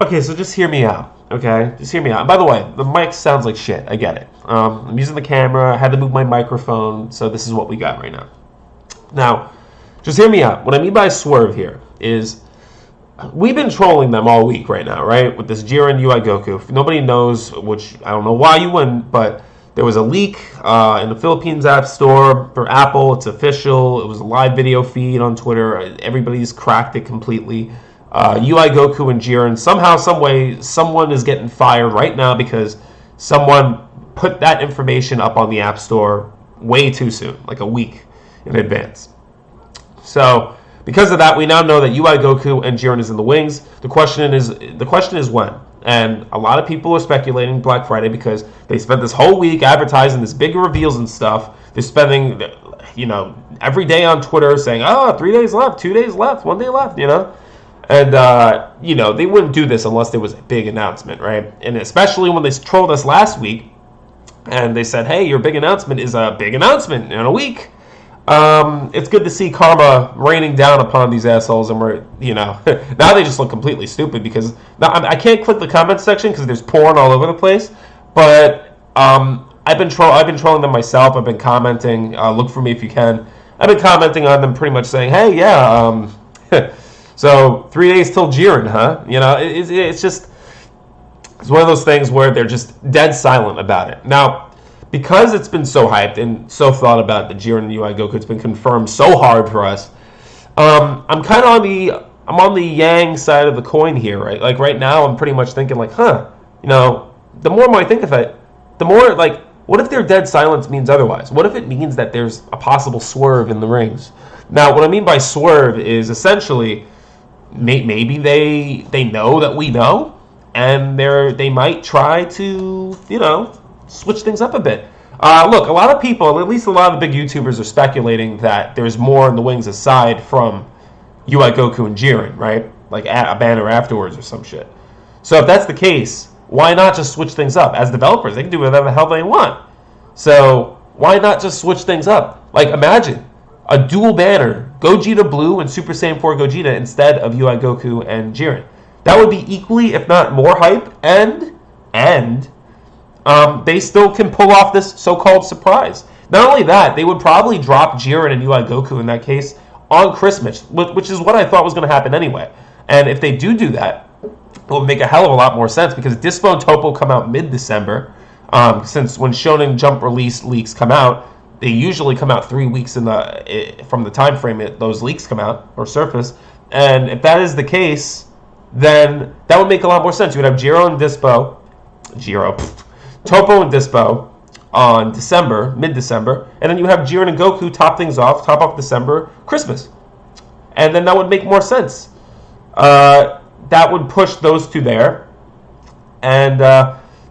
Okay, so just hear me out, okay? Just hear me out. By the way, the mic sounds like shit. I get it. I'm using the camera. I had to move my microphone, so this is what we got right now. Now, just hear me out. What I mean by swerve here is we've been trolling them all week right now, right? With this Jiren UI Goku. If nobody knows, which I don't know why you wouldn't, but there was a leak in the Philippines App Store for Apple. It's official. It was a live video feed on Twitter. Everybody's cracked it completely. UI Goku and Jiren, somehow, some way, someone is getting fired right now because someone put that information up on the App Store way too soon, like a week in advance. So, because of that, we now know that UI Goku and Jiren is in the wings. The question is when. And a lot of people are speculating Black Friday because they spent this whole week advertising this big reveals and stuff. They're spending, every day on Twitter saying, 3 days left, 2 days left, 1 day left, And, they wouldn't do this unless there was a big announcement, right? And especially when they trolled us last week and they said, hey, your big announcement is a big announcement in a week. It's good to see karma raining down upon these assholes, and we're, now they just look completely stupid because now I can't click the comment section because there's porn all over the place. But I've been trolling them myself. I've been commenting. Look for me if you can. I've been commenting on them, pretty much saying, hey, yeah, so 3 days till Jiren, huh? It's just it's one of those things where they're just dead silent about it now. Because it's been so hyped and so thought about, the Jiren and UI Goku, it's been confirmed so hard for us. I'm kind of on the Yang side of the coin here, right? Like right now, I'm pretty much thinking like, the more I think of it, the more like, what if their dead silence means otherwise? What if it means that there's a possible swerve in the rings? Now, what I mean by swerve is essentially maybe they know that we know, and they might try to switch things up a bit. Look, a lot of people, at least a lot of the big YouTubers, are speculating that there's more in the wings aside from UI Goku and Jiren, right? Like a banner afterwards or some shit. So if that's the case, why not just switch things up? As developers, they can do whatever the hell they want. So why not just switch things up? Like imagine a dual banner, Gogeta Blue and Super Saiyan 4 Gogeta instead of UI Goku and Jiren. That would be equally, if not more hype, and they still can pull off this so-called surprise. Not only that, they would probably drop Jiren and UI Goku in that case on Christmas, which is what I thought was going to happen anyway. And if they do that, it would make a hell of a lot more sense because Dispo and Topo come out mid-December. Since when Shonen Jump release leaks come out, they usually come out 3 weeks from the time frame those leaks come out or surface. And if that is the case, then that would make a lot more sense. You would have Topo and Dispo on mid-December, and then you have Jiren and Goku top off December, Christmas. And then that would make more sense. That would push those two there. And,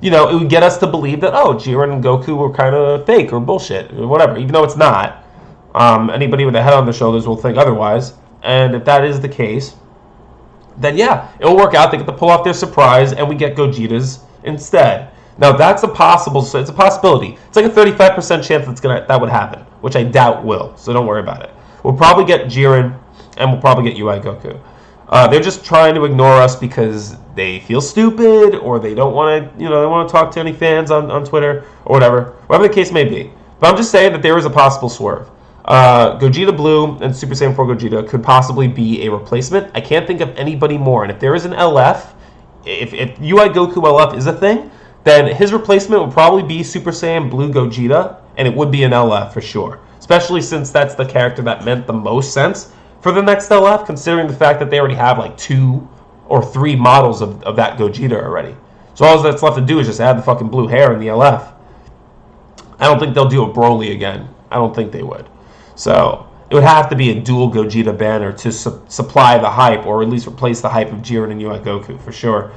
it would get us to believe that, Jiren and Goku were kind of fake or bullshit or whatever, even though it's not. Anybody with a head on their shoulders will think otherwise. And if that is the case, then yeah, it'll work out. They get to pull off their surprise, and we get Gogetas instead. Now it's a possibility. It's like a 35% chance that would happen, which I doubt will. So don't worry about it. We'll probably get Jiren, and we'll probably get UI Goku. They're just trying to ignore us because they feel stupid, or they don't want to, they want to talk to any fans on Twitter or whatever the case may be. But I'm just saying that there is a possible swerve. Gogeta Blue and Super Saiyan 4 Gogeta could possibly be a replacement. I can't think of anybody more. And if there is an LF, if UI Goku LF is a thing, then his replacement would probably be Super Saiyan Blue Gogeta, and it would be an LF for sure. Especially since that's the character that meant the most sense for the next LF, considering the fact that they already have like 2 or 3 models of that Gogeta already. So all that's left to do is just add the fucking blue hair in the LF. I don't think they'll do a Broly again. I don't think they would. So it would have to be a dual Gogeta banner to supply the hype, or at least replace the hype of Jiren and UI Goku for sure.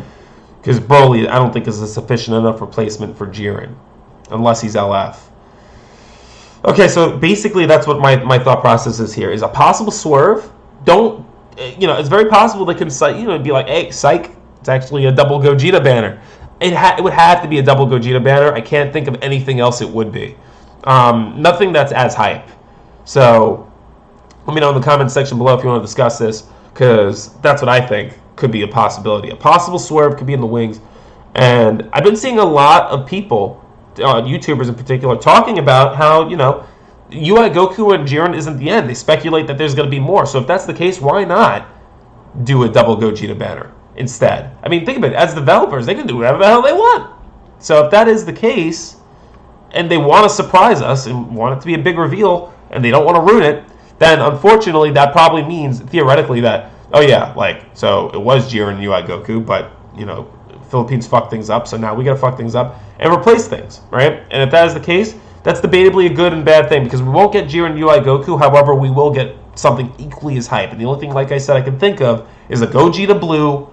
Because Broly, I don't think is a sufficient enough replacement for Jiren, unless he's LF. Okay, so basically that's what my thought process is here. Is a possible swerve. It's very possible they could be like, hey, psych, it's actually a double Gogeta banner. It would have to be a double Gogeta banner. I can't think of anything else it would be. Nothing that's as hype. So let me know in the comments section below if you want to discuss this, because that's what I think. could be a possibility. A possible swerve could be in the wings. And I've been seeing a lot of people, YouTubers in particular, talking about how, UI Goku and Jiren isn't the end. They speculate that there's going to be more. So if that's the case, why not do a double Gogeta banner instead? I mean, think of it. As developers, they can do whatever the hell they want. So if that is the case, and they want to surprise us and want it to be a big reveal, and they don't want to ruin it, then unfortunately that probably means, theoretically, that, oh yeah, so it was Jiren UI Goku, but, Philippines fucked things up, so now we gotta fuck things up and replace things, right? And if that is the case, that's debatably a good and bad thing, because we won't get Jiren UI Goku, however, we will get something equally as hype. And the only thing, like I said, I can think of is a Gogeta Blue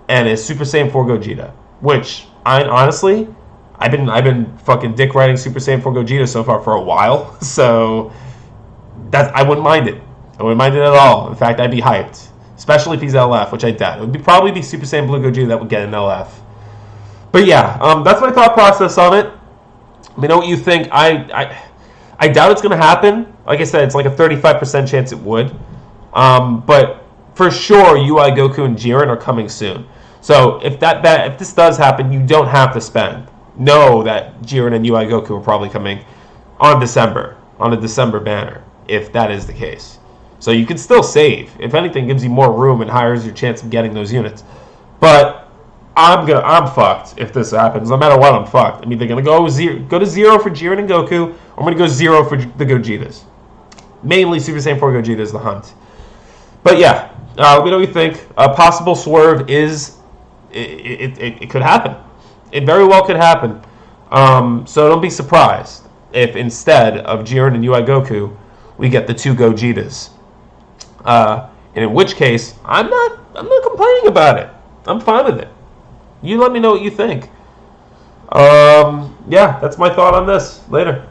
and a Super Saiyan 4 Gogeta, which, honestly, I've been fucking dick riding Super Saiyan 4 Gogeta so far for a while, so I wouldn't mind it. I wouldn't mind it at all. In fact, I'd be hyped. Especially if he's LF, which I doubt. It would probably be Super Saiyan Blue Gogeta that would get an LF. But yeah, that's my thought process on it. Let me know what you think. I doubt it's going to happen. Like I said, it's like a 35% chance it would. But for sure, UI Goku and Jiren are coming soon. So if this does happen, you don't have to spend. Know that Jiren and UI Goku are probably coming on a December banner, if that is the case. So you can still save. If anything, it gives you more room and higher your chance of getting those units. But I'm fucked if this happens. No matter what, I'm fucked. I'm either gonna go to 0 for Jiren and Goku, or I'm gonna go 0 for the Gogetas. Mainly Super Saiyan 4 Gogeta is the hunt. But yeah, let me know what you think. A possible swerve is it could happen. It very well could happen. So don't be surprised if instead of Jiren and UI Goku, we get the 2 Gogetas. And in which case, I'm not complaining about it. I'm fine with it. You let me know what you think. Yeah, that's my thought on this. Later.